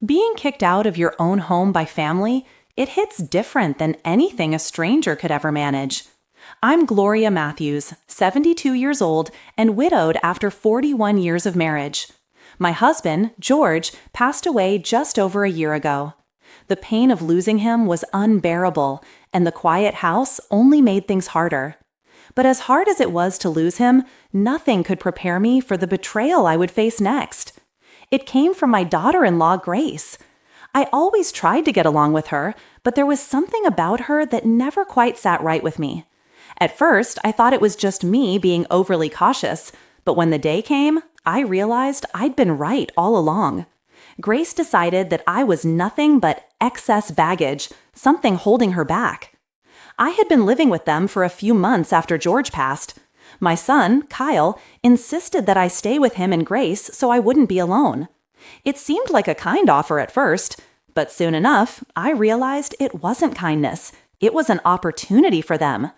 Being kicked out of your own home by family, it hits different than anything a stranger could ever manage. I'm Gloria Matthews, 72 years old and widowed after 41 years of marriage. My husband, George, passed away just over a year ago. The pain of losing him was unbearable, and the quiet house only made things harder. But as hard as it was to lose him, nothing could prepare me for the betrayal I would face next. It came from my daughter-in-law, Grace. I always tried to get along with her, but there was something about her that never quite sat right with me. At first, I thought it was just me being overly cautious, but when the day came, I realized I'd been right all along. Grace decided that I was nothing but excess baggage, something holding her back. I had been living with them for a few months after George passed. My son, Kyle, insisted that I stay with him and Grace so I wouldn't be alone. It seemed like a kind offer at first, but soon enough, I realized it wasn't kindness. It was an opportunity for them.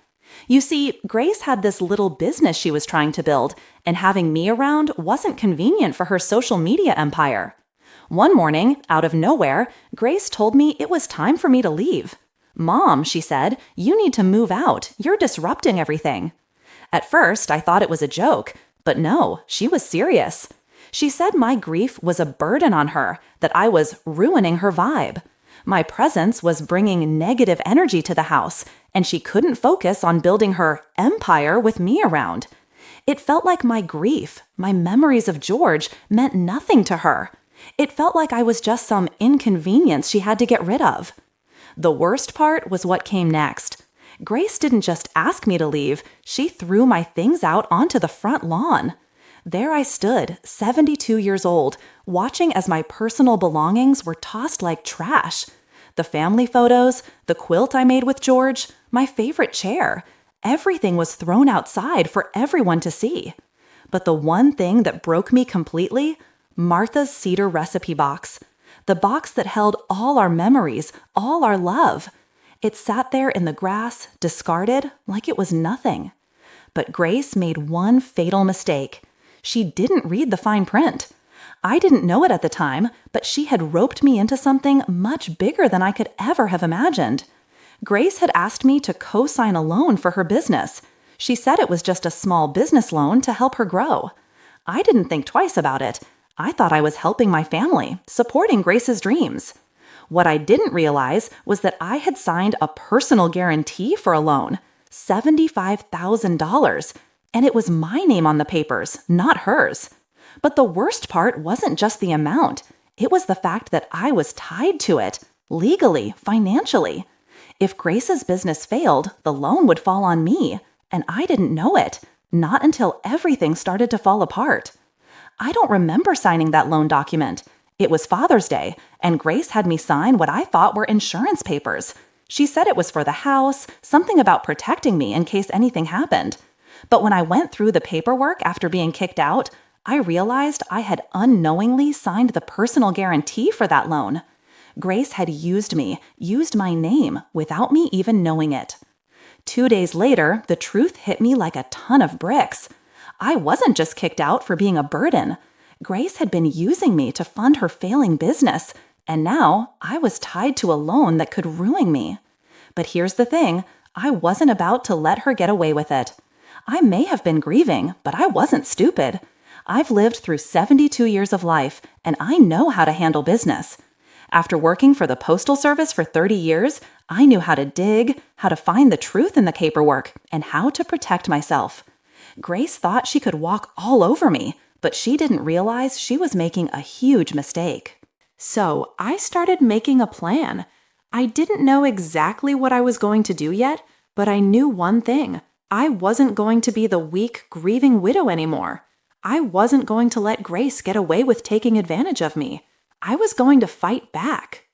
You see, Grace had this little business she was trying to build, and having me around wasn't convenient for her social media empire. One morning, out of nowhere, Grace told me it was time for me to leave. "Mom," she said, "you need to move out. You're disrupting everything." At first, I thought it was a joke, but no, she was serious. She said my grief was a burden on her, that I was ruining her vibe. My presence was bringing negative energy to the house, and she couldn't focus on building her empire with me around. It felt like my grief, my memories of George, meant nothing to her. It felt like I was just some inconvenience she had to get rid of. The worst part was what came next. Grace didn't just ask me to leave, she threw my things out onto the front lawn. There I stood, 72 years old, watching as my personal belongings were tossed like trash. The family photos, the quilt I made with George, my favorite chair, everything was thrown outside for everyone to see. But the one thing that broke me completely, Martha's cedar recipe box. The box that held all our memories, all our love. It sat there in the grass, discarded, like it was nothing. But Grace made one fatal mistake. She didn't read the fine print. I didn't know it at the time, but she had roped me into something much bigger than I could ever have imagined. Grace had asked me to co-sign a loan for her business. She said it was just a small business loan to help her grow. I didn't think twice about it. I thought I was helping my family, supporting Grace's dreams. What I didn't realize was that I had signed a personal guarantee for a loan, $75,000, and it was my name on the papers, not hers. But the worst part wasn't just the amount. It was the fact that I was tied to it, legally, financially. If Grace's business failed, the loan would fall on me, and I didn't know it, not until everything started to fall apart. I don't remember signing that loan document. It was Father's Day, and Grace had me sign what I thought were insurance papers. She said it was for the house, something about protecting me in case anything happened. But when I went through the paperwork after being kicked out, I realized I had unknowingly signed the personal guarantee for that loan. Grace had used me, used my name, without me even knowing it. 2 days later, the truth hit me like a ton of bricks. I wasn't just kicked out for being a burden. Grace had been using me to fund her failing business, and now I was tied to a loan that could ruin me. But here's the thing, I wasn't about to let her get away with it. I may have been grieving, but I wasn't stupid. I've lived through 72 years of life, and I know how to handle business. After working for the Postal Service for 30 years, I knew how to dig, how to find the truth in the paperwork, and how to protect myself. Grace thought she could walk all over me, but she didn't realize she was making a huge mistake. So I started making a plan. I didn't know exactly what I was going to do yet, but I knew one thing. I wasn't going to be the weak, grieving widow anymore. I wasn't going to let Grace get away with taking advantage of me. I was going to fight back.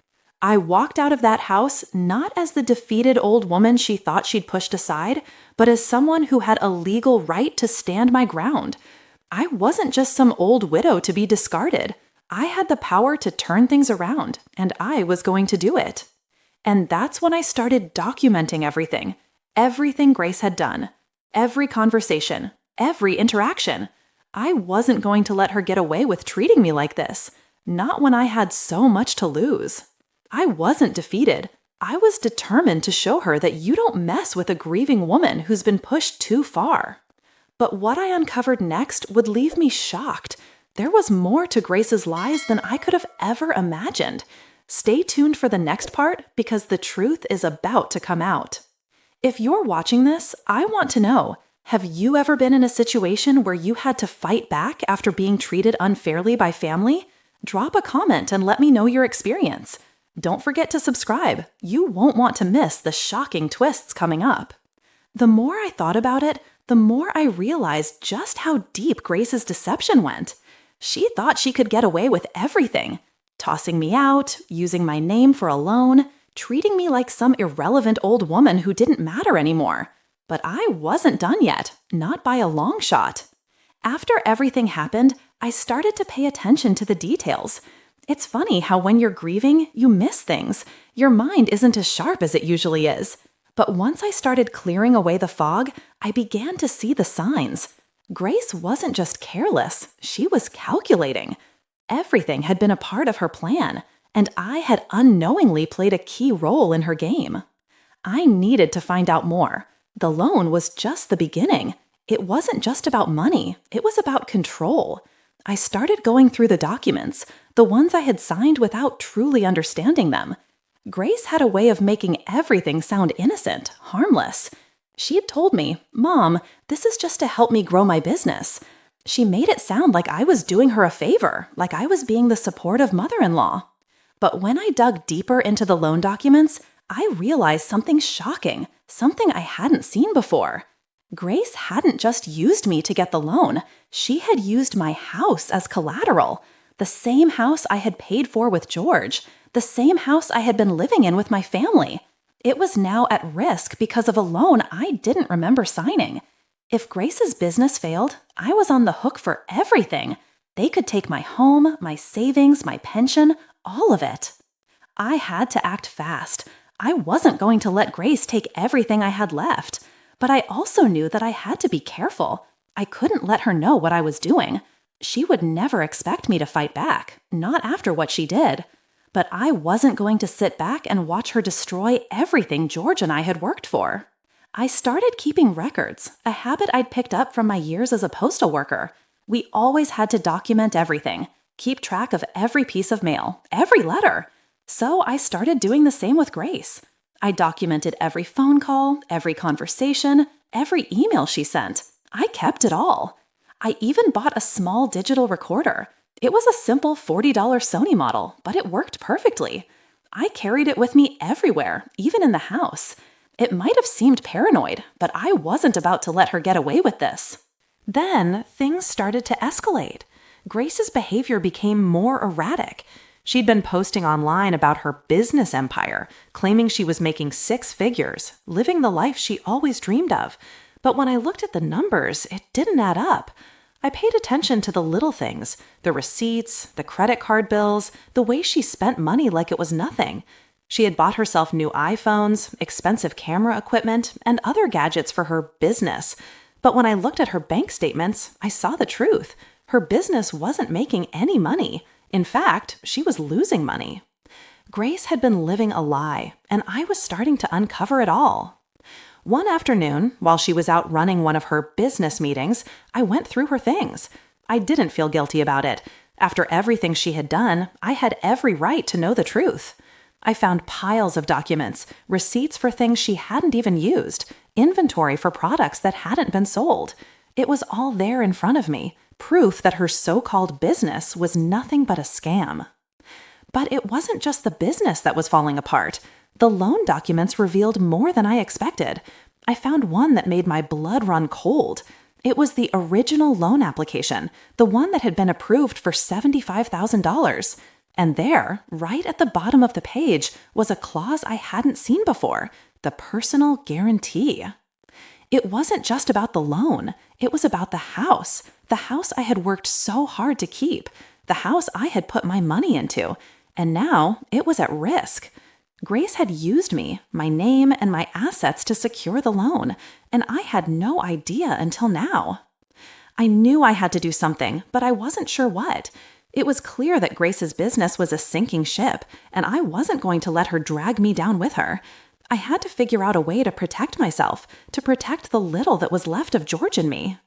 I walked out of that house not as the defeated old woman she thought she'd pushed aside, but as someone who had a legal right to stand my ground. I wasn't just some old widow to be discarded. I had the power to turn things around, and I was going to do it. And that's when I started documenting everything Grace had done, every conversation, every interaction. I wasn't going to let her get away with treating me like this. Not when I had so much to lose. I wasn't defeated. I was determined to show her that you don't mess with a grieving woman who's been pushed too far. But what I uncovered next would leave me shocked. There was more to Grace's lies than I could have ever imagined. Stay tuned for the next part because the truth is about to come out. If you're watching this, I want to know, have you ever been in a situation where you had to fight back after being treated unfairly by family? Drop a comment and let me know your experience. Don't forget to subscribe. You won't want to miss the shocking twists coming up. The more I thought about it, the more I realized just how deep Grace's deception went. She thought she could get away with everything. Tossing me out, using my name for a loan, treating me like some irrelevant old woman who didn't matter anymore. But I wasn't done yet, not by a long shot. After everything happened, I started to pay attention to the details. It's funny how when you're grieving, you miss things. Your mind isn't as sharp as it usually is. But once I started clearing away the fog, I began to see the signs. Grace wasn't just careless, she was calculating. Everything had been a part of her plan, and I had unknowingly played a key role in her game. I needed to find out more. The loan was just the beginning. It wasn't just about money, it was about control. I started going through the documents, the ones I had signed without truly understanding them. Grace had a way of making everything sound innocent, harmless. She had told me, "Mom, this is just to help me grow my business." She made it sound like I was doing her a favor, like I was being the supportive mother-in-law. But when I dug deeper into the loan documents, I realized something shocking, something I hadn't seen before. Grace hadn't just used me to get the loan. She had used my house as collateral. The same house I had paid for with George. The same house I had been living in with my family. It was now at risk because of a loan I didn't remember signing. If Grace's business failed, I was on the hook for everything. They could take my home, my savings, my pension, all of it. I had to act fast. I wasn't going to let Grace take everything I had left. But I also knew that I had to be careful. I couldn't let her know what I was doing. She would never expect me to fight back, not after what she did. But I wasn't going to sit back and watch her destroy everything George and I had worked for. I started keeping records, a habit I'd picked up from my years as a postal worker. We always had to document everything, keep track of every piece of mail, every letter. So I started doing the same with Grace. I documented every phone call, every conversation, every email she sent. I kept it all. I even bought a small digital recorder. It was a simple $40 Sony model, but it worked perfectly. I carried it with me everywhere, even in the house. It might have seemed paranoid, but I wasn't about to let her get away with this. Then things started to escalate. Grace's behavior became more erratic. She'd been posting online about her business empire, claiming she was making 6 figures, living the life she always dreamed of. But when I looked at the numbers, it didn't add up. I paid attention to the little things, the receipts, the credit card bills, the way she spent money like it was nothing. She had bought herself new iPhones, expensive camera equipment, and other gadgets for her business. But when I looked at her bank statements, I saw the truth. Her business wasn't making any money. In fact, she was losing money. Grace had been living a lie, and I was starting to uncover it all. One afternoon, while she was out running one of her business meetings, I went through her things. I didn't feel guilty about it. After everything she had done, I had every right to know the truth. I found piles of documents, receipts for things she hadn't even used, inventory for products that hadn't been sold. It was all there in front of me. Proof that her so-called business was nothing but a scam. But it wasn't just the business that was falling apart. The loan documents revealed more than I expected. I found one that made my blood run cold. It was the original loan application, the one that had been approved for $75,000. And there, right at the bottom of the page, was a clause I hadn't seen before, the personal guarantee. It wasn't just about the loan. It was about the house I had worked so hard to keep, the house I had put my money into, and now it was at risk. Grace had used me, my name, and my assets to secure the loan, and I had no idea until now. I knew I had to do something, but I wasn't sure what. It was clear that Grace's business was a sinking ship, and I wasn't going to let her drag me down with her. I had to figure out a way to protect myself, to protect the little that was left of George and me.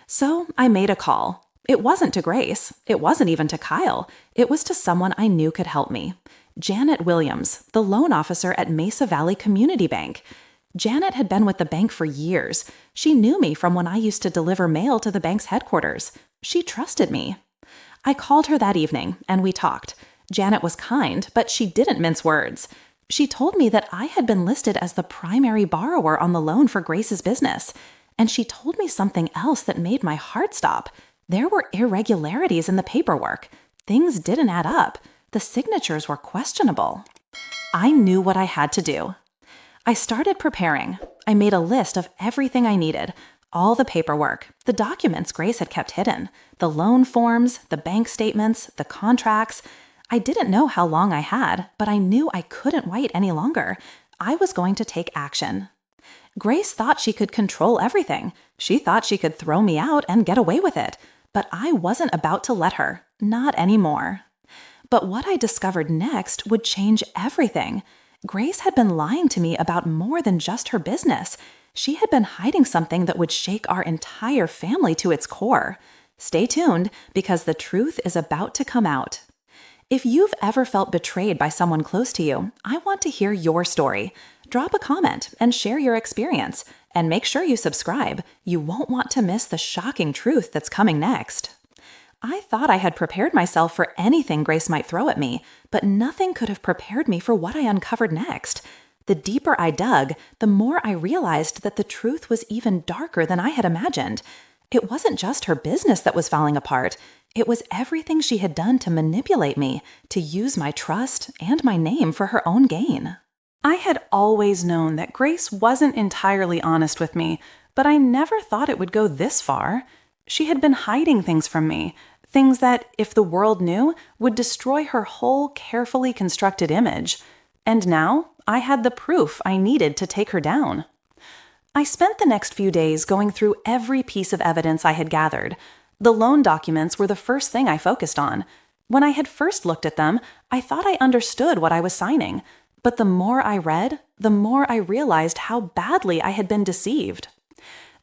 So I made a call. It wasn't to Grace. It wasn't even to Kyle. It was to someone I knew could help me. Janet Williams, the loan officer at Mesa Valley Community Bank. Janet had been with the bank for years. She knew me from when I used to deliver mail to the bank's headquarters. She trusted me. I called her that evening, and we talked. Janet was kind, but she didn't mince words. She told me that I had been listed as the primary borrower on the loan for Grace's business. And she told me something else that made my heart stop. There were irregularities in the paperwork. Things didn't add up. The signatures were questionable. I knew what I had to do. I started preparing. I made a list of everything I needed. All the paperwork, the documents Grace had kept hidden, the loan forms, the bank statements, the contracts. I didn't know how long I had, but I knew I couldn't wait any longer. I was going to take action. Grace thought she could control everything. She thought she could throw me out and get away with it. But I wasn't about to let her. Not anymore. But what I discovered next would change everything. Grace had been lying to me about more than just her business. She had been hiding something that would shake our entire family to its core. Stay tuned, because the truth is about to come out. If you've ever felt betrayed by someone close to you, I want to hear your story. Drop a comment and share your experience. And make sure you subscribe. You won't want to miss the shocking truth that's coming next. I thought I had prepared myself for anything Grace might throw at me, but nothing could have prepared me for what I uncovered next. The deeper I dug, the more I realized that the truth was even darker than I had imagined. It wasn't just her business that was falling apart. It was everything she had done to manipulate me, to use my trust and my name for her own gain. I had always known that Grace wasn't entirely honest with me, but I never thought it would go this far. She had been hiding things from me, things that, if the world knew, would destroy her whole carefully constructed image. And now, I had the proof I needed to take her down. I spent the next few days going through every piece of evidence I had gathered. The loan documents were the first thing I focused on. When I had first looked at them, I thought I understood what I was signing. But the more I read, the more I realized how badly I had been deceived.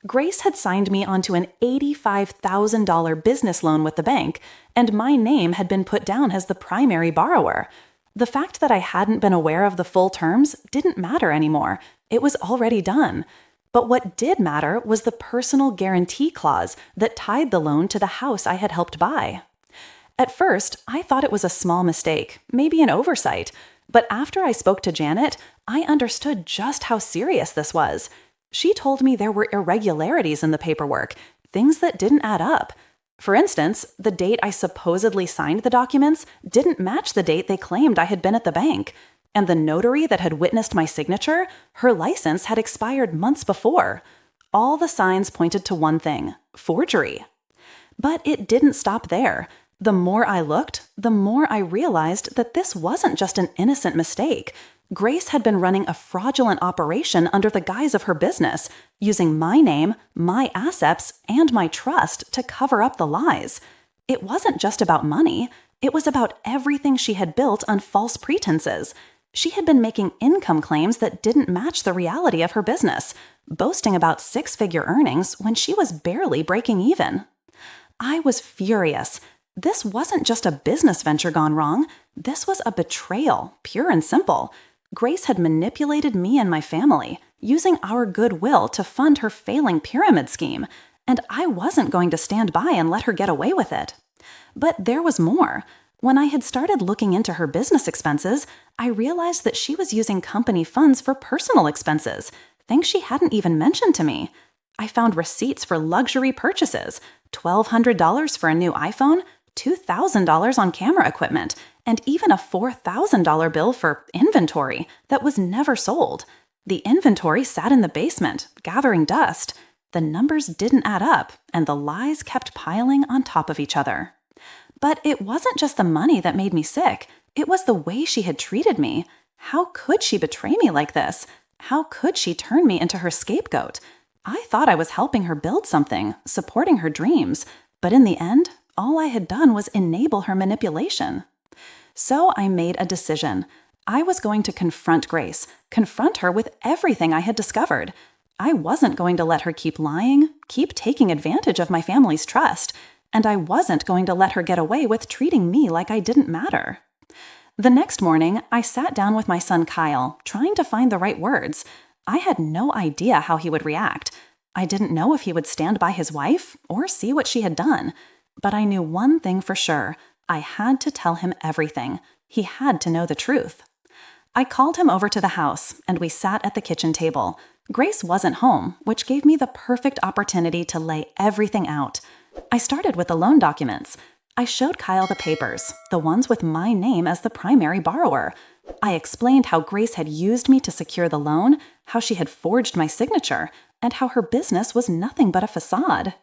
Grace had signed me onto an $85,000 business loan with the bank, and my name had been put down as the primary borrower. The fact that I hadn't been aware of the full terms didn't matter anymore. It was already done. But what did matter was the personal guarantee clause that tied the loan to the house I had helped buy. At first, I thought it was a small mistake, maybe an oversight. But after I spoke to Janet, I understood just how serious this was. She told me there were irregularities in the paperwork, things that didn't add up. For instance, the date I supposedly signed the documents didn't match the date they claimed I had been at the bank. And the notary that had witnessed my signature, her license had expired months before. All the signs pointed to one thing: forgery. But it didn't stop there. The more I looked, the more I realized that this wasn't just an innocent mistake. Grace had been running a fraudulent operation under the guise of her business, using my name, my assets, and my trust to cover up the lies. It wasn't just about money. It was about everything she had built on false pretenses. She had been making income claims that didn't match the reality of her business, boasting about six-figure earnings when she was barely breaking even. I was furious. This wasn't just a business venture gone wrong. This was a betrayal, pure and simple. Grace had manipulated me and my family, using our goodwill to fund her failing pyramid scheme, and I wasn't going to stand by and let her get away with it. But there was more. When I had started looking into her business expenses, I realized that she was using company funds for personal expenses, things she hadn't even mentioned to me. I found receipts for luxury purchases, $1,200 for a new iPhone, $2,000 on camera equipment, and even a $4,000 bill for inventory that was never sold. The inventory sat in the basement, gathering dust. The numbers didn't add up, and the lies kept piling on top of each other. But it wasn't just the money that made me sick. It was the way she had treated me. How could she betray me like this? How could she turn me into her scapegoat? I thought I was helping her build something, supporting her dreams. But in the end, all I had done was enable her manipulation. So I made a decision. I was going to confront Grace, confront her with everything I had discovered. I wasn't going to let her keep lying, keep taking advantage of my family's trust, and I wasn't going to let her get away with treating me like I didn't matter. The next morning, I sat down with my son Kyle, trying to find the right words. I had no idea how he would react. I didn't know if he would stand by his wife or see what she had done. But I knew one thing for sure. I had to tell him everything. He had to know the truth. I called him over to the house, and we sat at the kitchen table. Grace wasn't home, which gave me the perfect opportunity to lay everything out. I started with the loan documents. I showed Kyle the papers, the ones with my name as the primary borrower. I explained how Grace had used me to secure the loan, how she had forged my signature, and how her business was nothing but a facade.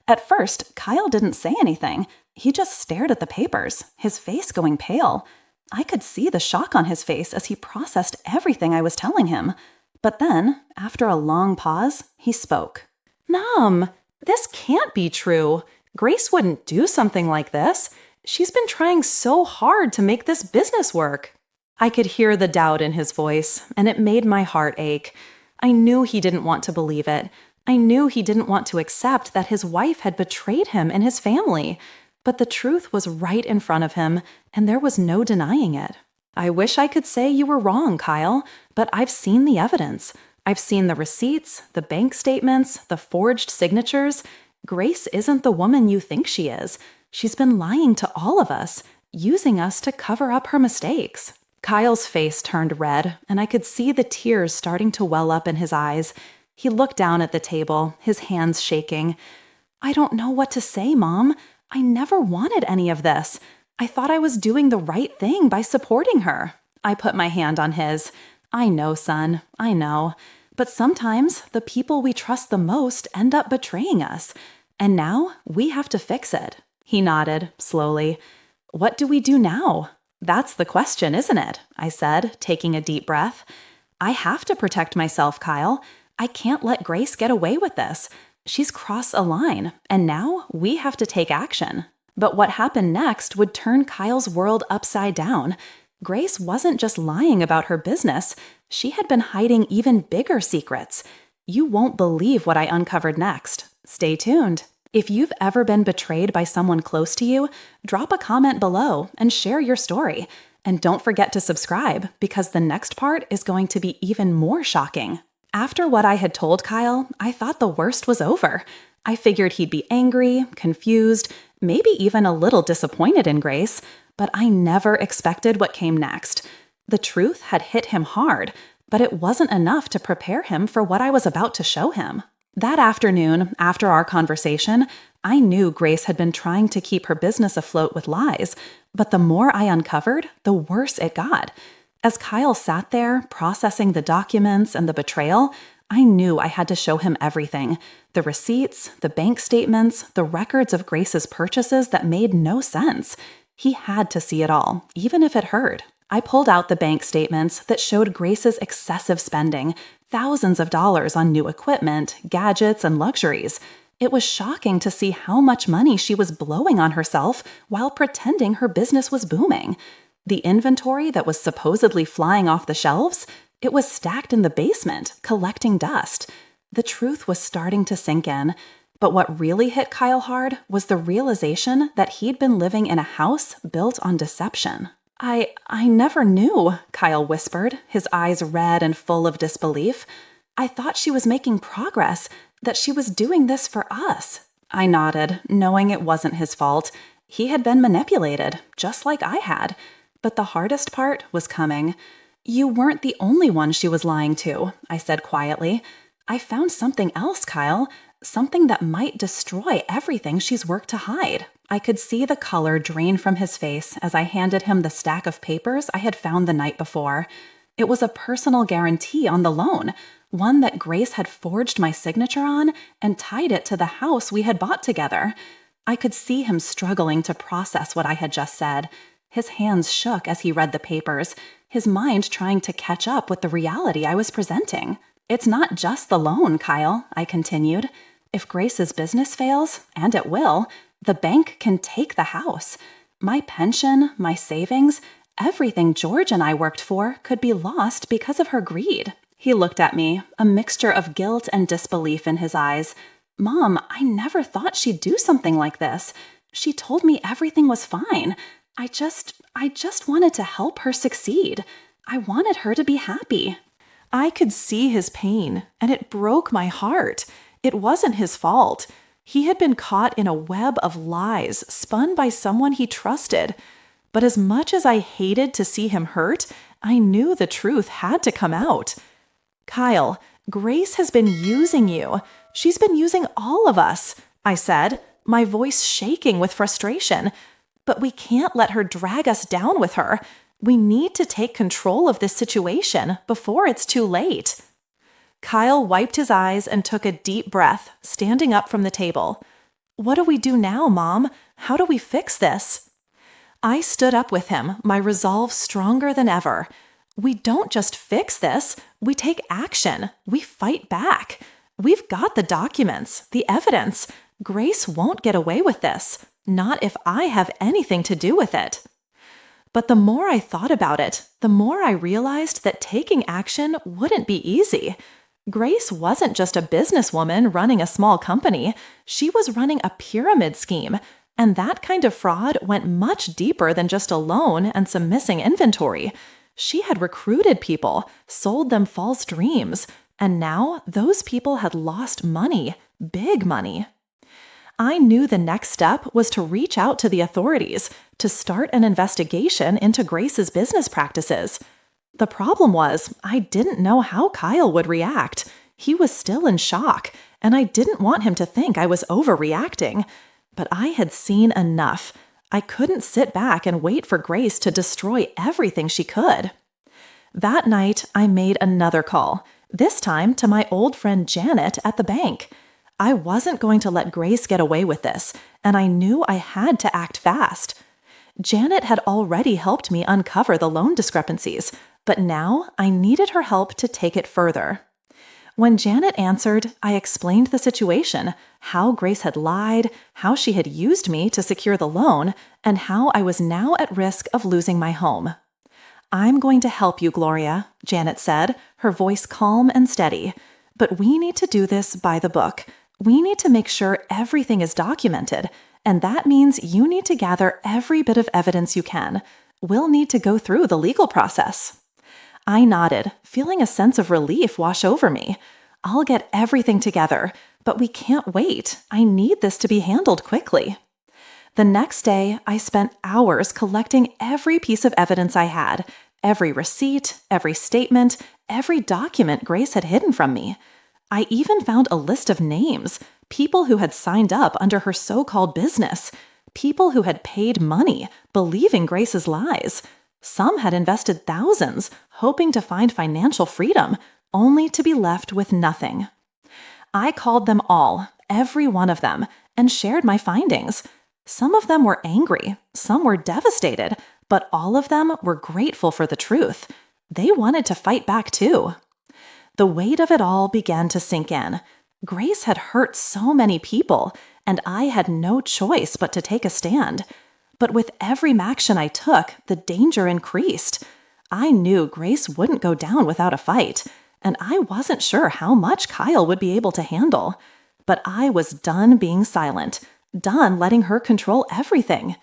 At first, Kyle didn't say anything. He just stared at the papers, his face going pale. I could see the shock on his face as he processed everything I was telling him. But then, after a long pause, he spoke. "Mom, this can't be true. Grace wouldn't do something like this. She's been trying so hard to make this business work." I could hear the doubt in his voice, and it made my heart ache. I knew he didn't want to believe it. I knew he didn't want to accept that his wife had betrayed him and his family. But the truth was right in front of him, and there was no denying it. "I wish I could say you were wrong, Kyle, but I've seen the evidence. I've seen the receipts, the bank statements, the forged signatures. Grace isn't the woman you think she is. She's been lying to all of us, using us to cover up her mistakes." Kyle's face turned red, and I could see the tears starting to well up in his eyes. He looked down at the table, his hands shaking. "I don't know what to say, Mom. I never wanted any of this. I thought I was doing the right thing by supporting her." I put my hand on his. "I know, son, I know. But sometimes the people we trust the most end up betraying us. And now we have to fix it." He nodded, slowly. "What do we do now?" "That's the question, isn't it?" I said, taking a deep breath. "I have to protect myself, Kyle. I can't let Grace get away with this. She's crossed a line, and now we have to take action." But what happened next would turn Kyle's world upside down. Grace wasn't just lying about her business. She had been hiding even bigger secrets. You won't believe what I uncovered next. Stay tuned. If you've ever been betrayed by someone close to you, drop a comment below and share your story. And don't forget to subscribe, because the next part is going to be even more shocking. After what I had told Kyle, I thought the worst was over. I figured he'd be angry, confused, maybe even a little disappointed in Grace, but I never expected what came next. The truth had hit him hard, but it wasn't enough to prepare him for what I was about to show him. That afternoon, after our conversation, I knew Grace had been trying to keep her business afloat with lies, but the more I uncovered, the worse it got. As Kyle sat there, processing the documents and the betrayal, I knew I had to show him everything. The receipts, the bank statements, the records of Grace's purchases that made no sense. He had to see it all, even if it hurt. I pulled out the bank statements that showed Grace's excessive spending, thousands of dollars on new equipment, gadgets, and luxuries. It was shocking to see how much money she was blowing on herself while pretending her business was booming. The inventory that was supposedly flying off the shelves, it was stacked in the basement, collecting dust. The truth was starting to sink in. But what really hit Kyle hard was the realization that he'd been living in a house built on deception. I never knew," Kyle whispered, his eyes red and full of disbelief. "I thought she was making progress, that she was doing this for us." I nodded, knowing it wasn't his fault. He had been manipulated, just like I had. But the hardest part was coming. "You weren't the only one she was lying to," I said quietly. "I found something else, Kyle. Something that might destroy everything she's worked to hide." I could see the color drain from his face as I handed him the stack of papers I had found the night before. It was a personal guarantee on the loan, one that Grace had forged my signature on and tied it to the house we had bought together. I could see him struggling to process what I had just said. His hands shook as he read the papers, his mind trying to catch up with the reality I was presenting. "It's not just the loan, Kyle," I continued. "If Grace's business fails, and it will, The bank can take the house. My pension, my savings, everything George and I worked for could be lost because of her greed. He looked at me, a mixture of guilt and disbelief in his eyes. Mom, I never thought she'd do something like this. She told me everything was fine. I just wanted to help her succeed. I wanted her to be happy. I could see his pain, and it broke my heart. It wasn't his fault. He had been caught in a web of lies spun by someone he trusted. But as much as I hated to see him hurt, I knew the truth had to come out. Kyle, Grace has been using you. She's been using all of us, I said, my voice shaking with frustration. But we can't let her drag us down with her. We need to take control of this situation before it's too late. Kyle wiped his eyes and took a deep breath, standing up from the table. What do we do now, Mom? How do we fix this? I stood up with him, my resolve stronger than ever. We don't just fix this, we take action. We fight back. We've got the documents, the evidence. Grace won't get away with this, not if I have anything to do with it. But the more I thought about it, the more I realized that taking action wouldn't be easy. Grace wasn't just a businesswoman running a small company. She was running a pyramid scheme, and that kind of fraud went much deeper than just a loan and some missing inventory. She had recruited people, sold them false dreams, and now those people had lost money, big money. I knew the next step was to reach out to the authorities, to start an investigation into Grace's business practices. The problem was, I didn't know how Kyle would react. He was still in shock, and I didn't want him to think I was overreacting. But I had seen enough. I couldn't sit back and wait for Grace to destroy everything she could. That night, I made another call, this time to my old friend Janet at the bank. I wasn't going to let Grace get away with this, and I knew I had to act fast. Janet had already helped me uncover the loan discrepancies, but now I needed her help to take it further. When Janet answered, I explained the situation, how Grace had lied, how she had used me to secure the loan, and how I was now at risk of losing my home. I'm going to help you, Gloria, Janet said, her voice calm and steady. But we need to do this by the book. We need to make sure everything is documented, and that means you need to gather every bit of evidence you can. We'll need to go through the legal process. I nodded, feeling a sense of relief wash over me. I'll get everything together, but we can't wait. I need this to be handled quickly. The next day, I spent hours collecting every piece of evidence I had, every receipt, every statement, every document Grace had hidden from me. I even found a list of names, people who had signed up under her so-called business, people who had paid money, believing Grace's lies. Some had invested thousands, hoping to find financial freedom, only to be left with nothing. I called them all, every one of them, and shared my findings. Some of them were angry, some were devastated, but all of them were grateful for the truth. They wanted to fight back too. The weight of it all began to sink in. Grace had hurt so many people, and I had no choice but to take a stand. But with every action I took, the danger increased. I knew Grace wouldn't go down without a fight, and I wasn't sure how much Kyle would be able to handle. But I was done being silent, done letting her control everything.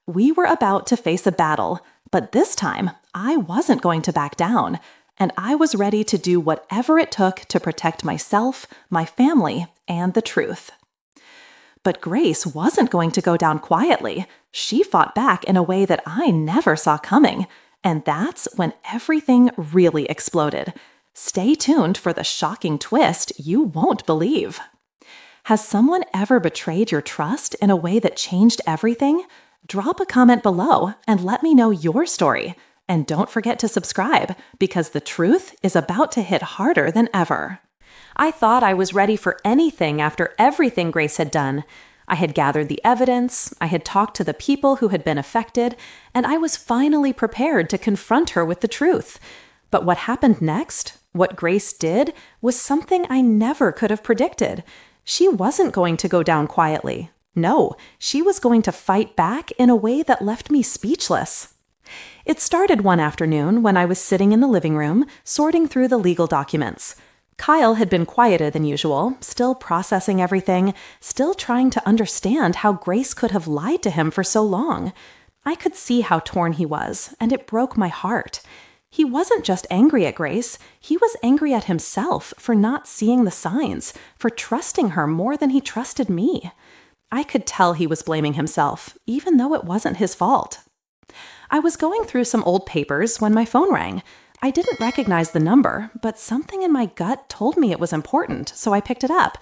We were about to face a battle, but this time I wasn't going to back down. And I was ready to do whatever it took to protect myself, my family, and the truth. But Grace wasn't going to go down quietly. She fought back in a way that I never saw coming, and that's when everything really exploded. Stay tuned for the shocking twist you won't believe. Has someone ever betrayed your trust in a way that changed everything? Drop a comment below and let me know your story. And don't forget to subscribe, because the truth is about to hit harder than ever. I thought I was ready for anything after everything Grace had done. I had gathered the evidence, I had talked to the people who had been affected, and I was finally prepared to confront her with the truth. But what happened next, what Grace did, was something I never could have predicted. She wasn't going to go down quietly. No, she was going to fight back in a way that left me speechless. It started one afternoon when I was sitting in the living room, sorting through the legal documents. Kyle had been quieter than usual, still processing everything, still trying to understand how Grace could have lied to him for so long. I could see how torn he was, and it broke my heart. He wasn't just angry at Grace, he was angry at himself for not seeing the signs, for trusting her more than he trusted me. I could tell he was blaming himself, even though it wasn't his fault. I was going through some old papers when my phone rang. I didn't recognize the number, but something in my gut told me it was important, so I picked it up.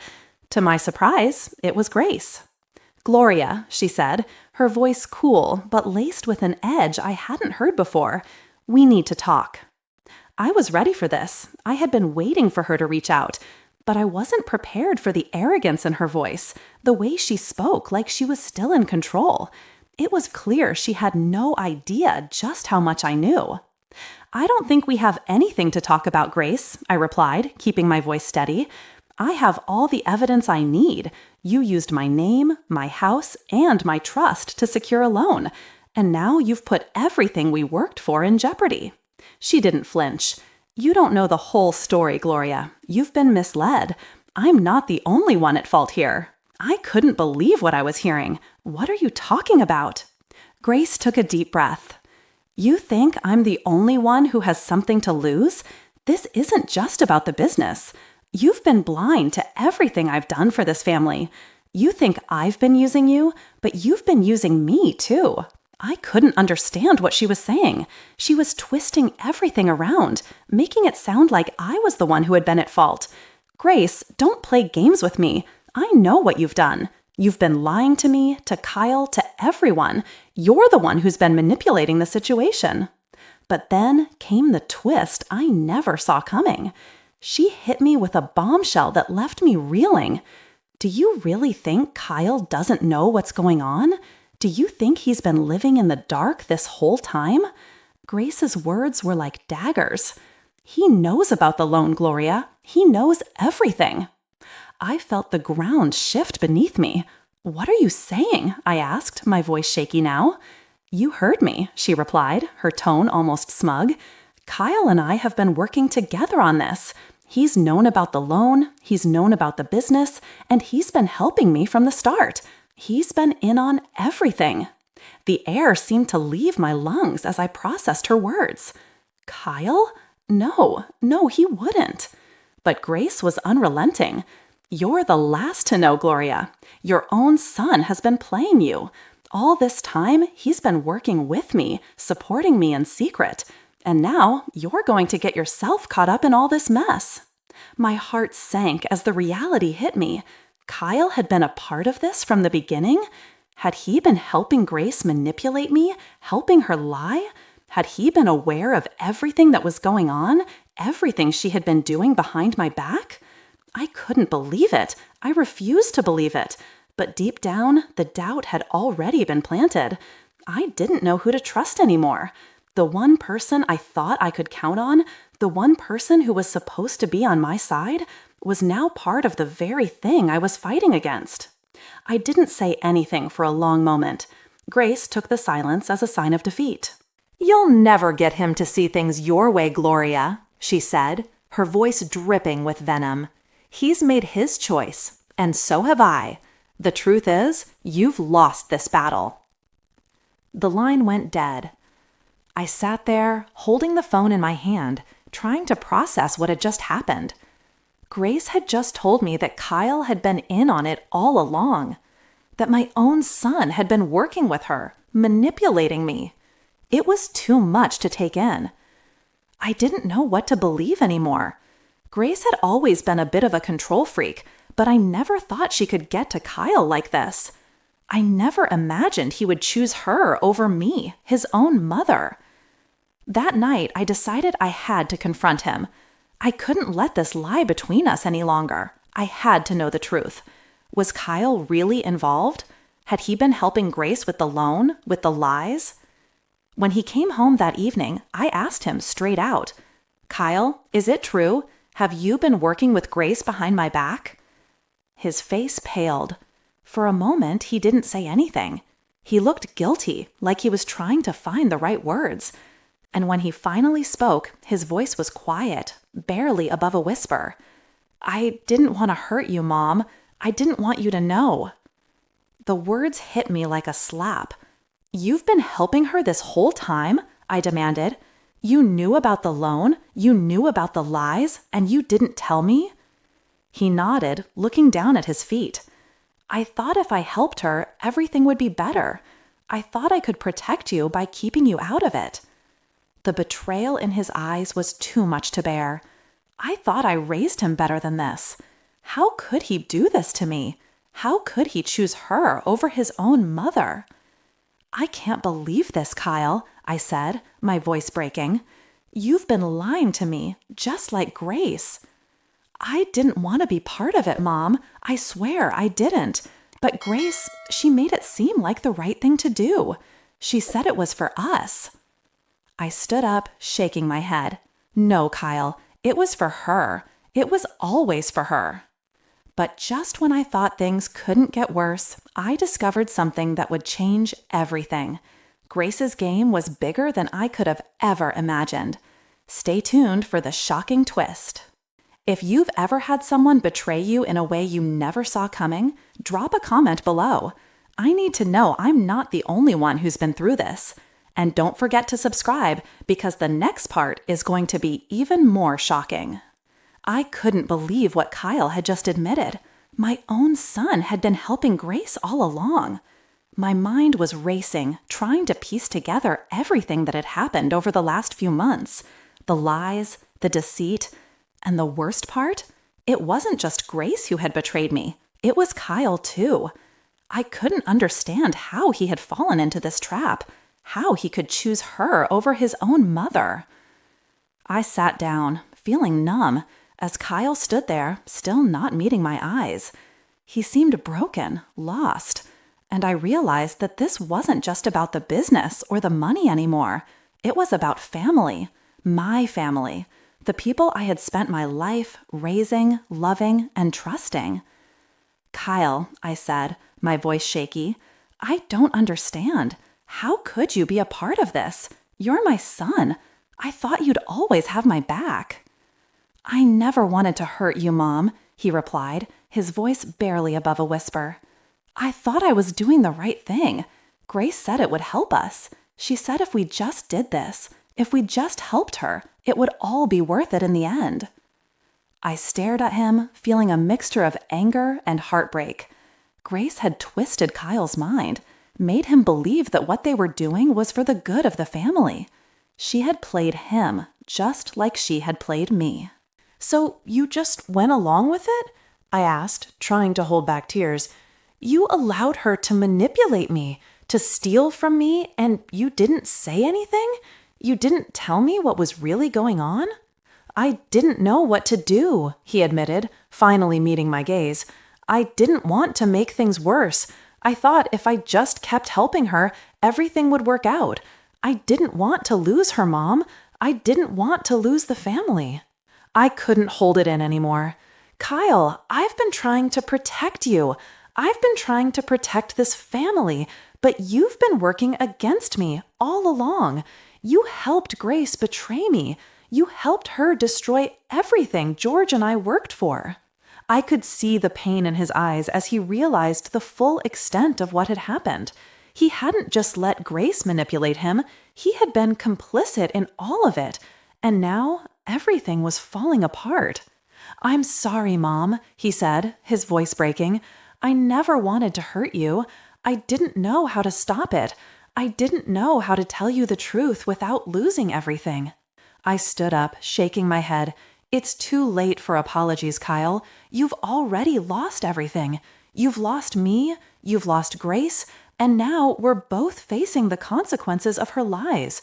To my surprise, it was Grace. "Gloria," she said, her voice cool but laced with an edge I hadn't heard before. "We need to talk." I was ready for this. I had been waiting for her to reach out, but I wasn't prepared for the arrogance in her voice, the way she spoke like she was still in control. It was clear she had no idea just how much I knew. "I don't think we have anything to talk about, Grace," I replied, keeping my voice steady. "I have all the evidence I need. You used my name, my house, and my trust to secure a loan, and now you've put everything we worked for in jeopardy." She didn't flinch. "You don't know the whole story, Gloria. You've been misled. I'm not the only one at fault here." I couldn't believe what I was hearing. "What are you talking about?" Grace took a deep breath. "You think I'm the only one who has something to lose? This isn't just about the business. You've been blind to everything I've done for this family. You think I've been using you, but you've been using me too." I couldn't understand what she was saying. She was twisting everything around, making it sound like I was the one who had been at fault. "Grace, don't play games with me. I know what you've done. You've been lying to me, to Kyle, to everyone. You're the one who's been manipulating the situation." But then came the twist I never saw coming. She hit me with a bombshell that left me reeling. "Do you really think Kyle doesn't know what's going on? Do you think he's been living in the dark this whole time?" Grace's words were like daggers. "He knows about the loan, Gloria. He knows everything." I felt the ground shift beneath me. "What are you saying?" I asked, my voice shaky now. "You heard me," she replied, her tone almost smug. "Kyle and I have been working together on this. He's known about the loan, he's known about the business, and he's been helping me from the start. He's been in on everything." The air seemed to leave my lungs as I processed her words. "Kyle? No, he wouldn't." But Grace was unrelenting. "You're the last to know, Gloria. Your own son has been playing you. All this time, he's been working with me, supporting me in secret. And now you're going to get yourself caught up in all this mess." My heart sank as the reality hit me. Kyle had been a part of this from the beginning? Had he been helping Grace manipulate me, helping her lie? Had he been aware of everything that was going on, everything she had been doing behind my back? I couldn't believe it. I refused to believe it. But deep down, the doubt had already been planted. I didn't know who to trust anymore. The one person I thought I could count on, the one person who was supposed to be on my side, was now part of the very thing I was fighting against. I didn't say anything for a long moment. Grace took the silence as a sign of defeat. "You'll never get him to see things your way, Gloria," she said, her voice dripping with venom. "He's made his choice, and so have I. The truth is, you've lost this battle." The line went dead. I sat there, holding the phone in my hand, trying to process what had just happened. Grace had just told me that Kyle had been in on it all along, that my own son had been working with her, manipulating me. It was too much to take in. I didn't know what to believe anymore. Grace had always been a bit of a control freak, but I never thought she could get to Kyle like this. I never imagined he would choose her over me, his own mother. That night, I decided I had to confront him. I couldn't let this lie between us any longer. I had to know the truth. Was Kyle really involved? Had he been helping Grace with the loan, with the lies? When he came home that evening, I asked him straight out, "Kyle, is it true? Have you been working with Grace behind my back?" His face paled. For a moment, he didn't say anything. He looked guilty, like he was trying to find the right words. And when he finally spoke, his voice was quiet, barely above a whisper. "I didn't want to hurt you, Mom. I didn't want you to know." The words hit me like a slap. "You've been helping her this whole time?" I demanded. "You knew about the loan, you knew about the lies, and you didn't tell me?" He nodded, looking down at his feet. "I thought if I helped her, everything would be better. I thought I could protect you by keeping you out of it." The betrayal in his eyes was too much to bear. I thought I raised him better than this. How could he do this to me? How could he choose her over his own mother? "I can't believe this, Kyle," I said, my voice breaking. "You've been lying to me, just like Grace." "I didn't want to be part of it, Mom. I swear I didn't. But Grace, she made it seem like the right thing to do. She said it was for us." I stood up, shaking my head. "No, Kyle, it was for her. It was always for her." But just when I thought things couldn't get worse, I discovered something that would change everything. Grace's game was bigger than I could have ever imagined. Stay tuned for the shocking twist. If you've ever had someone betray you in a way you never saw coming, drop a comment below. I need to know I'm not the only one who's been through this. And don't forget to subscribe, because the next part is going to be even more shocking. I couldn't believe what Kyle had just admitted. My own son had been helping Grace all along. My mind was racing, trying to piece together everything that had happened over the last few months. The lies, the deceit, and the worst part? It wasn't just Grace who had betrayed me. It was Kyle, too. I couldn't understand how he had fallen into this trap, how he could choose her over his own mother. I sat down, feeling numb, as Kyle stood there, still not meeting my eyes. He seemed broken, lost, and I realized that this wasn't just about the business or the money anymore. It was about family, my family, the people I had spent my life raising, loving, and trusting. "Kyle," I said, my voice shaky, "I don't understand. How could you be a part of this? You're my son. I thought you'd always have my back." "I never wanted to hurt you, Mom," he replied, his voice barely above a whisper. "I thought I was doing the right thing. Grace said it would help us. She said if we just did this, if we just helped her, it would all be worth it in the end." I stared at him, feeling a mixture of anger and heartbreak. Grace had twisted Kyle's mind, made him believe that what they were doing was for the good of the family. She had played him just like she had played me. "So you just went along with it?" I asked, trying to hold back tears. "You allowed her to manipulate me, to steal from me, and you didn't say anything? You didn't tell me what was really going on?" "I didn't know what to do," he admitted, finally meeting my gaze. "I didn't want to make things worse. I thought if I just kept helping her, everything would work out. I didn't want to lose her, Mom. I didn't want to lose the family." I couldn't hold it in anymore. "Kyle, I've been trying to protect you. I've been trying to protect this family, but you've been working against me all along. You helped Grace betray me. You helped her destroy everything George and I worked for." I could see the pain in his eyes as he realized the full extent of what had happened. He hadn't just let Grace manipulate him, he had been complicit in all of it, and now everything was falling apart. "I'm sorry, Mom," he said, his voice breaking. "I never wanted to hurt you. I didn't know how to stop it. I didn't know how to tell you the truth without losing everything." I stood up, shaking my head. "It's too late for apologies, Kyle. You've already lost everything. You've lost me, you've lost Grace, and now we're both facing the consequences of her lies.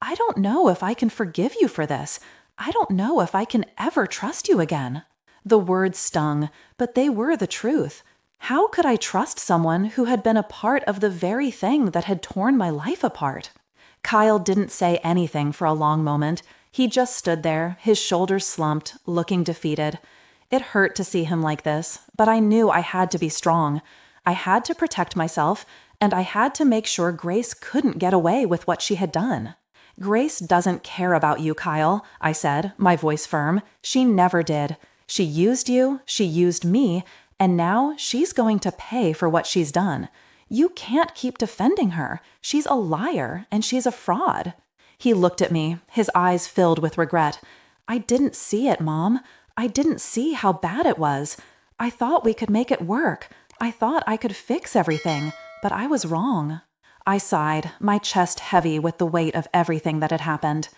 I don't know if I can forgive you for this. I don't know if I can ever trust you again." The words stung, but they were the truth. How could I trust someone who had been a part of the very thing that had torn my life apart? Kyle didn't say anything for a long moment. He just stood there, his shoulders slumped, looking defeated. It hurt to see him like this, but I knew I had to be strong. I had to protect myself, and I had to make sure Grace couldn't get away with what she had done. Grace doesn't care about you, Kyle, I said, my voice firm. She never did. She used you, she used me, and now she's going to pay for what she's done. You can't keep defending her. She's a liar, and she's a fraud. He looked at me, his eyes filled with regret. I didn't see it, Mom. I didn't see how bad it was. I thought we could make it work. I thought I could fix everything, but I was wrong. I sighed, my chest heavy with the weight of everything that had happened.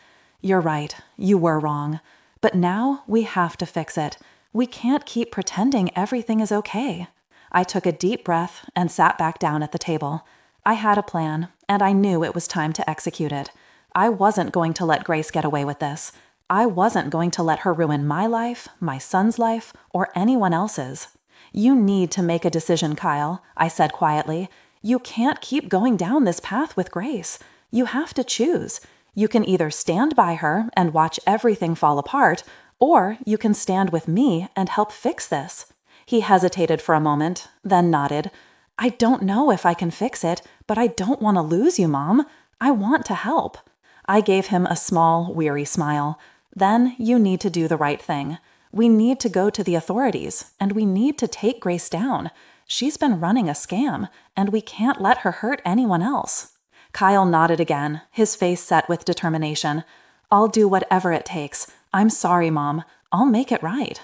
You're right, you were wrong. But now we have to fix it. We can't keep pretending everything is okay. I took a deep breath and sat back down at the table. I had a plan, and I knew it was time to execute it. I wasn't going to let Grace get away with this. I wasn't going to let her ruin my life, my son's life, or anyone else's. You need to make a decision, Kyle, I said quietly. You can't keep going down this path with Grace. You have to choose. You can either stand by her and watch everything fall apart, or you can stand with me and help fix this. He hesitated for a moment, then nodded. I don't know if I can fix it, but I don't want to lose you, Mom. I want to help. I gave him a small, weary smile. Then you need to do the right thing. We need to go to the authorities, and we need to take Grace down. She's been running a scam, and we can't let her hurt anyone else. Kyle nodded again, his face set with determination. I'll do whatever it takes. I'm sorry, Mom. I'll make it right.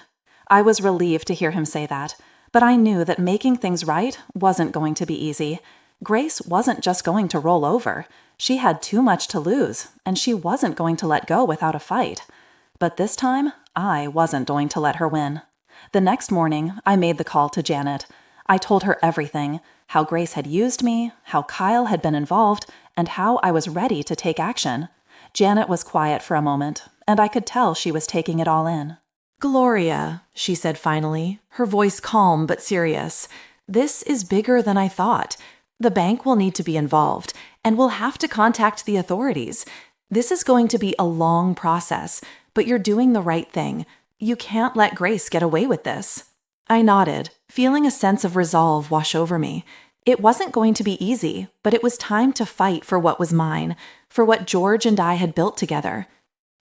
I was relieved to hear him say that, but I knew that making things right wasn't going to be easy. Grace wasn't just going to roll over. She had too much to lose, and she wasn't going to let go without a fight. But this time, I wasn't going to let her win. The next morning, I made the call to Janet. I told her everything, how Grace had used me, how Kyle had been involved, and how I was ready to take action. Janet was quiet for a moment, and I could tell she was taking it all in. Gloria, she said finally, her voice calm but serious, this is bigger than I thought. The bank will need to be involved, and we'll have to contact the authorities. This is going to be a long process, but you're doing the right thing. You can't let Grace get away with this. I nodded, feeling a sense of resolve wash over me. It wasn't going to be easy, but it was time to fight for what was mine, for what George and I had built together.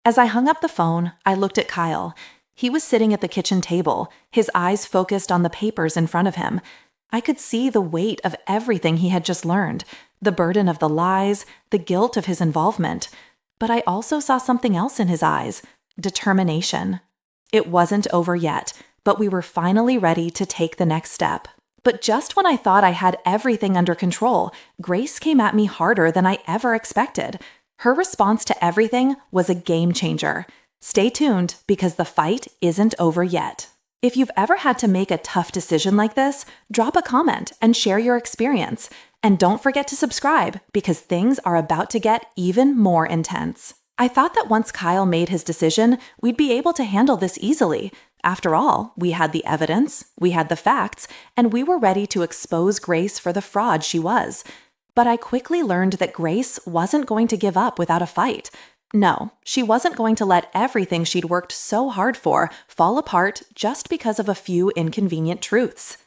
As I hung up the phone, I looked at Kyle. He was sitting at the kitchen table, his eyes focused on the papers in front of him. I could see the weight of everything he had just learned, the burden of the lies, the guilt of his involvement. But I also saw something else in his eyes, determination. It wasn't over yet, but we were finally ready to take the next step. But just when I thought I had everything under control, Grace came at me harder than I ever expected. Her response to everything was a game changer. Stay tuned, because the fight isn't over yet. If you've ever had to make a tough decision like this, drop a comment and share your experience. And don't forget to subscribe, because things are about to get even more intense. I thought that once Kyle made his decision, we'd be able to handle this easily. After all, we had the evidence, we had the facts, and we were ready to expose Grace for the fraud she was. But I quickly learned that Grace wasn't going to give up without a fight. No, she wasn't going to let everything she'd worked so hard for fall apart just because of a few inconvenient truths.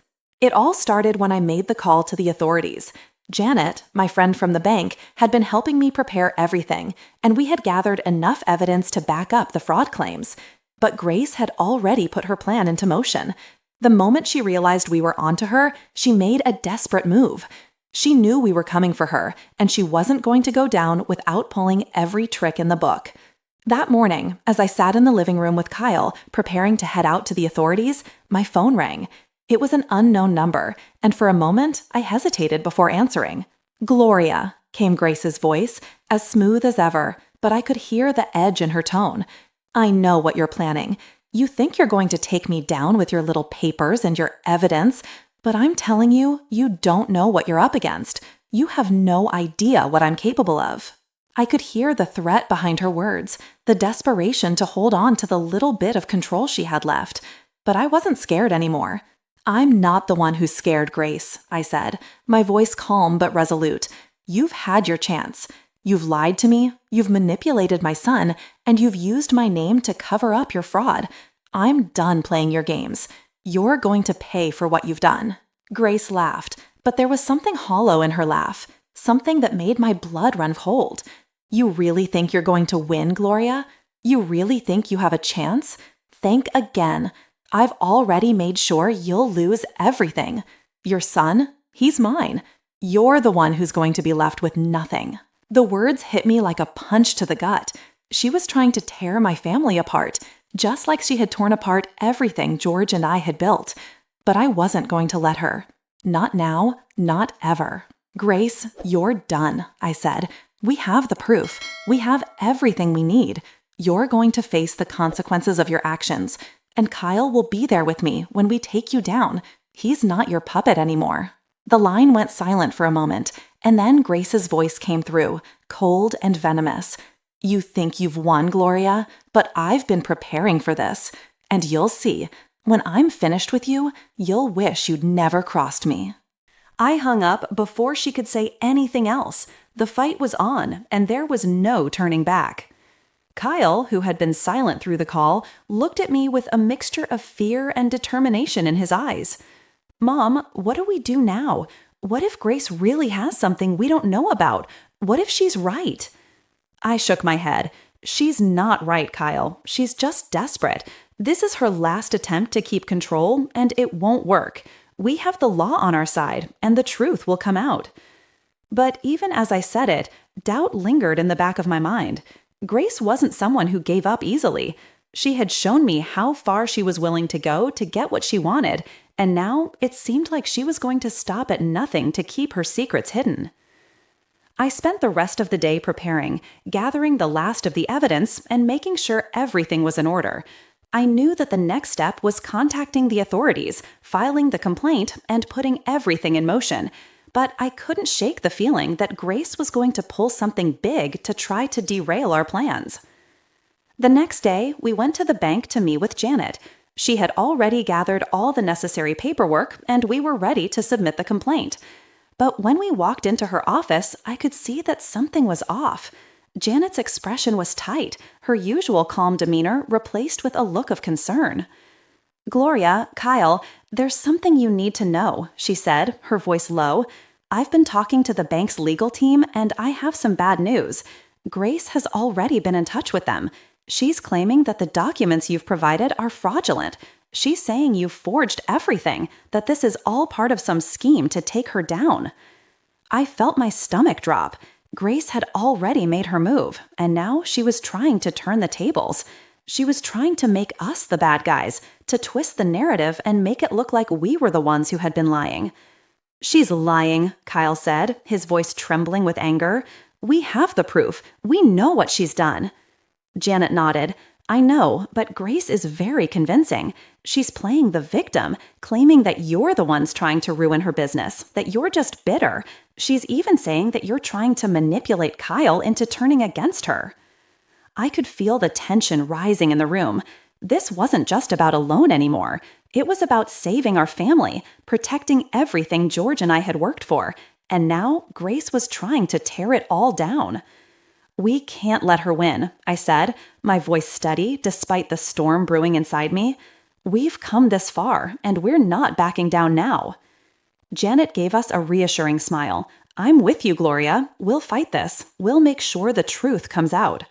It all started when I made the call to the authorities. Janet, my friend from the bank, had been helping me prepare everything, and we had gathered enough evidence to back up the fraud claims. But Grace had already put her plan into motion. The moment she realized we were onto her, she made a desperate move. She knew we were coming for her, and she wasn't going to go down without pulling every trick in the book. That morning, as I sat in the living room with Kyle, preparing to head out to the authorities, my phone rang. It was an unknown number, and for a moment, I hesitated before answering. "Gloria," came Grace's voice, as smooth as ever, but I could hear the edge in her tone. "I know what you're planning. You think you're going to take me down with your little papers and your evidence, but I'm telling you, you don't know what you're up against. You have no idea what I'm capable of." I could hear the threat behind her words, the desperation to hold on to the little bit of control she had left. But I wasn't scared anymore. "I'm not the one who's scared, Grace," I said, my voice calm but resolute. "You've had your chance. You've lied to me, you've manipulated my son, and you've used my name to cover up your fraud. I'm done playing your games. You're going to pay for what you've done." Grace laughed, but there was something hollow in her laugh, something that made my blood run cold. You really think you're going to win, Gloria? You really think you have a chance? Think again. I've already made sure you'll lose everything. Your son, he's mine. You're the one who's going to be left with nothing. The words hit me like a punch to the gut. She was trying to tear my family apart, just like she had torn apart everything George and I had built. But I wasn't going to let her. Not now, not ever. Grace, you're done, I said. We have the proof. We have everything we need. You're going to face the consequences of your actions, and Kyle will be there with me when we take you down. He's not your puppet anymore. The line went silent for a moment, and then Grace's voice came through, cold and venomous. You think you've won, Gloria, but I've been preparing for this. And you'll see, when I'm finished with you, you'll wish you'd never crossed me. I hung up before she could say anything else. The fight was on, and there was no turning back. Kyle, who had been silent through the call, looked at me with a mixture of fear and determination in his eyes. Mom, what do we do now? What if Grace really has something we don't know about? What if she's right? I shook my head. She's not right, Kyle. She's just desperate. This is her last attempt to keep control, and it won't work. We have the law on our side, and the truth will come out. But even as I said it, doubt lingered in the back of my mind. Grace wasn't someone who gave up easily. She had shown me how far she was willing to go to get what she wanted, and now it seemed like she was going to stop at nothing to keep her secrets hidden. I spent the rest of the day preparing, gathering the last of the evidence, and making sure everything was in order. I knew that the next step was contacting the authorities, filing the complaint, and putting everything in motion. But I couldn't shake the feeling that Grace was going to pull something big to try to derail our plans. The next day, we went to the bank to meet with Janet. She had already gathered all the necessary paperwork, and we were ready to submit the complaint. But when we walked into her office, I could see that something was off. Janet's expression was tight, her usual calm demeanor replaced with a look of concern. Gloria, Kyle, there's something you need to know, she said, her voice low. I've been talking to the bank's legal team, and I have some bad news. Grace has already been in touch with them. She's claiming that the documents you've provided are fraudulent. She's saying you forged everything, that this is all part of some scheme to take her down. I felt my stomach drop. Grace had already made her move, and now she was trying to turn the tables. She was trying to make us the bad guys, to twist the narrative and make it look like we were the ones who had been lying. She's lying, Kyle said, his voice trembling with anger. We have the proof. We know what she's done. Janet nodded. I know, but Grace is very convincing. She's playing the victim, claiming that you're the ones trying to ruin her business, that you're just bitter. She's even saying that you're trying to manipulate Kyle into turning against her. I could feel the tension rising in the room. This wasn't just about a loan anymore. It was about saving our family, protecting everything George and I had worked for, and now Grace was trying to tear it all down. We can't let her win, I said, my voice steady despite the storm brewing inside me. We've come this far, and we're not backing down now. Janet gave us a reassuring smile. I'm with you, Gloria. We'll fight this. We'll make sure the truth comes out.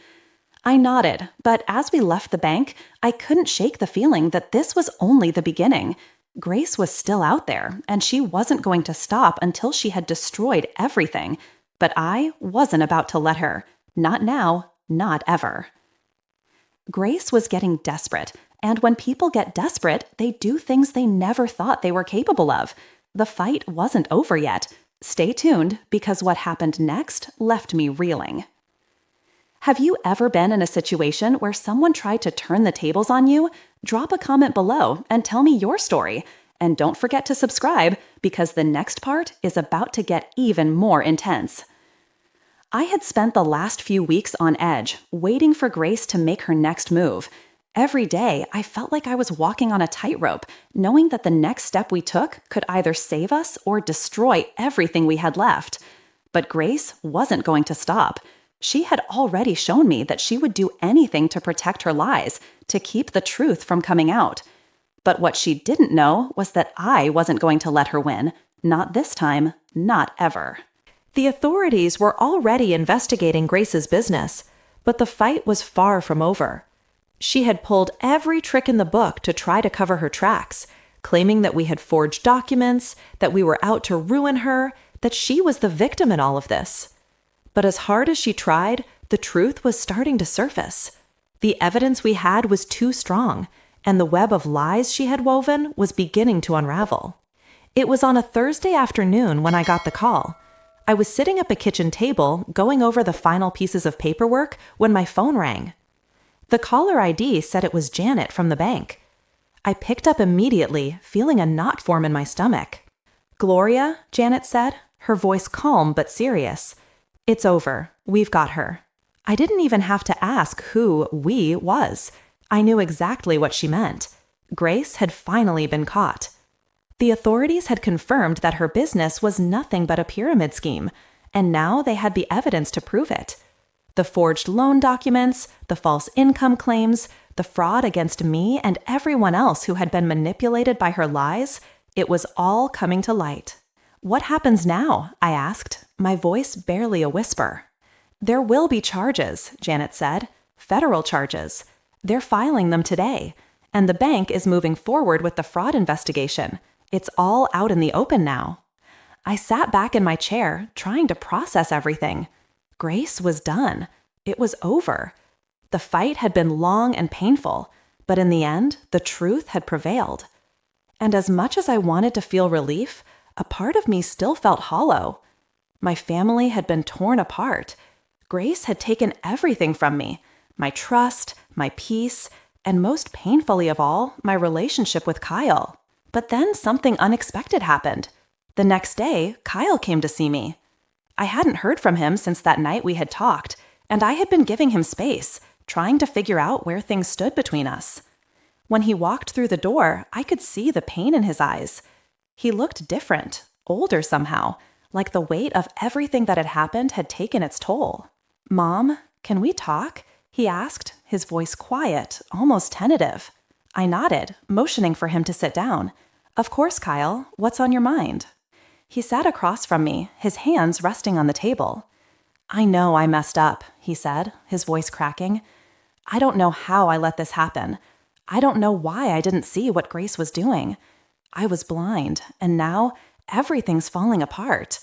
I nodded, but as we left the bank, I couldn't shake the feeling that this was only the beginning. Grace was still out there, and she wasn't going to stop until she had destroyed everything. But I wasn't about to let her. Not now, not ever. Grace was getting desperate, and when people get desperate, they do things they never thought they were capable of. The fight wasn't over yet. Stay tuned, because what happened next left me reeling. Have you ever been in a situation where someone tried to turn the tables on you? Drop a comment below and tell me your story. And don't forget to subscribe, because the next part is about to get even more intense. I had spent the last few weeks on edge, waiting for Grace to make her next move. Every day, I felt like I was walking on a tightrope, knowing that the next step we took could either save us or destroy everything we had left. But Grace wasn't going to stop. She had already shown me that she would do anything to protect her lies, to keep the truth from coming out. But what she didn't know was that I wasn't going to let her win. Not this time, not ever. The authorities were already investigating Grace's business, but the fight was far from over. She had pulled every trick in the book to try to cover her tracks, claiming that we had forged documents, that we were out to ruin her, that she was the victim in all of this. But as hard as she tried, the truth was starting to surface. The evidence we had was too strong, and the web of lies she had woven was beginning to unravel. It was on a Thursday afternoon when I got the call. I was sitting at the kitchen table, going over the final pieces of paperwork, when my phone rang. The caller ID said it was Janet from the bank. I picked up immediately, feeling a knot form in my stomach. "Gloria," Janet said, her voice calm but serious. "It's over. We've got her." I didn't even have to ask who "we" was. I knew exactly what she meant. Grace had finally been caught. The authorities had confirmed that her business was nothing but a pyramid scheme, and now they had the evidence to prove it. The forged loan documents, the false income claims, the fraud against me and everyone else who had been manipulated by her lies, it was all coming to light. "What happens now?" I asked, my voice barely a whisper. "There will be charges," Janet said. "Federal charges. They're filing them today, and the bank is moving forward with the fraud investigation. It's all out in the open now." I sat back in my chair, trying to process everything. Grace was done. It was over. The fight had been long and painful, but in the end, the truth had prevailed. And as much as I wanted to feel relief, a part of me still felt hollow. My family had been torn apart. Grace had taken everything from me, my trust, my peace, and most painfully of all, my relationship with Kyle. But then something unexpected happened. The next day, Kyle came to see me. I hadn't heard from him since that night we had talked, and I had been giving him space, trying to figure out where things stood between us. When he walked through the door, I could see the pain in his eyes. He looked different, older somehow, like the weight of everything that had happened had taken its toll. "Mom, can we talk?" he asked, his voice quiet, almost tentative. I nodded, motioning for him to sit down. "Of course, Kyle. What's on your mind?" He sat across from me, his hands resting on the table. "I know I messed up," he said, his voice cracking. "I don't know how I let this happen. I don't know why I didn't see what Grace was doing. I was blind, and now everything's falling apart.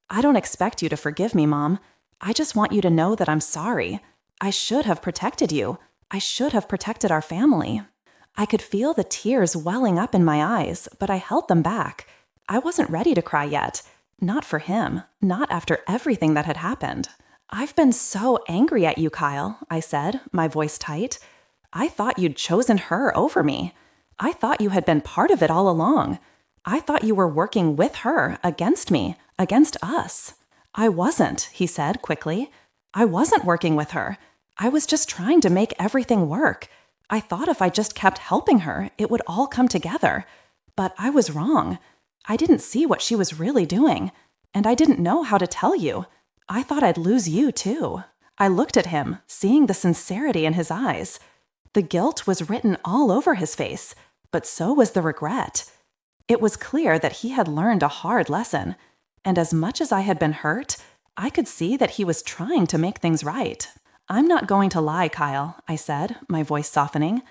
I don't expect you to forgive me, Mom. I just want you to know that I'm sorry. I should have protected you. I should have protected our family." I could feel the tears welling up in my eyes, but I held them back. I wasn't ready to cry yet. Not for him. Not after everything that had happened. "I've been so angry at you, Kyle," I said, my voice tight. "I thought you'd chosen her over me. I thought you had been part of it all along. I thought you were working with her, against me, against us." "I wasn't," he said quickly. "I wasn't working with her. I was just trying to make everything work. I thought if I just kept helping her, it would all come together. But I was wrong. I didn't see what she was really doing. And I didn't know how to tell you. I thought I'd lose you, too." I looked at him, seeing the sincerity in his eyes. The guilt was written all over his face, but so was the regret. It was clear that he had learned a hard lesson. And as much as I had been hurt, I could see that he was trying to make things right. "I'm not going to lie, Kyle," I said, my voice softening.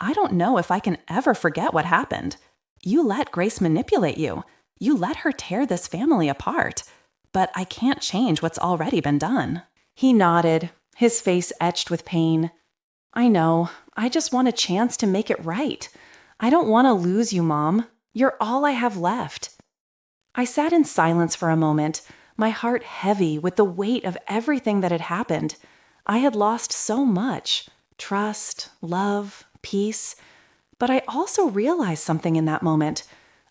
"I don't know if I can ever forget what happened. You let Grace manipulate you. You let her tear this family apart. But I can't change what's already been done." He nodded, his face etched with pain. "I know. I just want a chance to make it right. I don't want to lose you, Mom. You're all I have left." I sat in silence for a moment, my heart heavy with the weight of everything that had happened. I had lost so much: trust, love, peace. But I also realized something in that moment.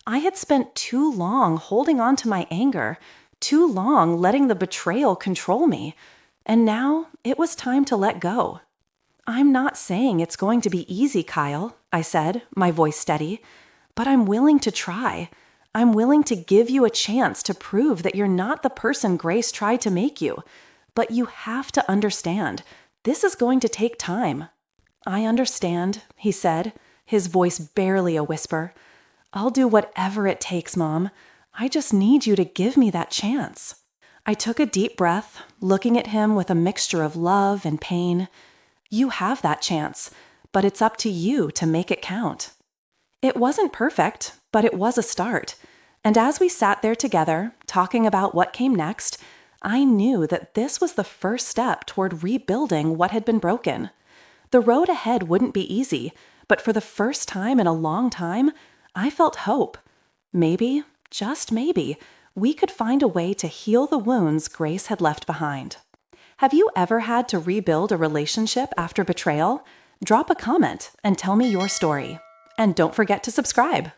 I had spent too long holding on to my anger, too long letting the betrayal control me. And now it was time to let go. "I'm not saying it's going to be easy, Kyle," I said, my voice steady. "But I'm willing to try. I'm willing to give you a chance to prove that you're not the person Grace tried to make you. But you have to understand, this is going to take time." "I understand," he said, his voice barely a whisper. "I'll do whatever it takes, Mom. I just need you to give me that chance." I took a deep breath, looking at him with a mixture of love and pain. "You have that chance, but it's up to you to make it count." It wasn't perfect, but it was a start. And as we sat there together, talking about what came next, I knew that this was the first step toward rebuilding what had been broken. The road ahead wouldn't be easy, but for the first time in a long time, I felt hope. Maybe, just maybe, we could find a way to heal the wounds Grace had left behind. Have you ever had to rebuild a relationship after betrayal? Drop a comment and tell me your story. And don't forget to subscribe.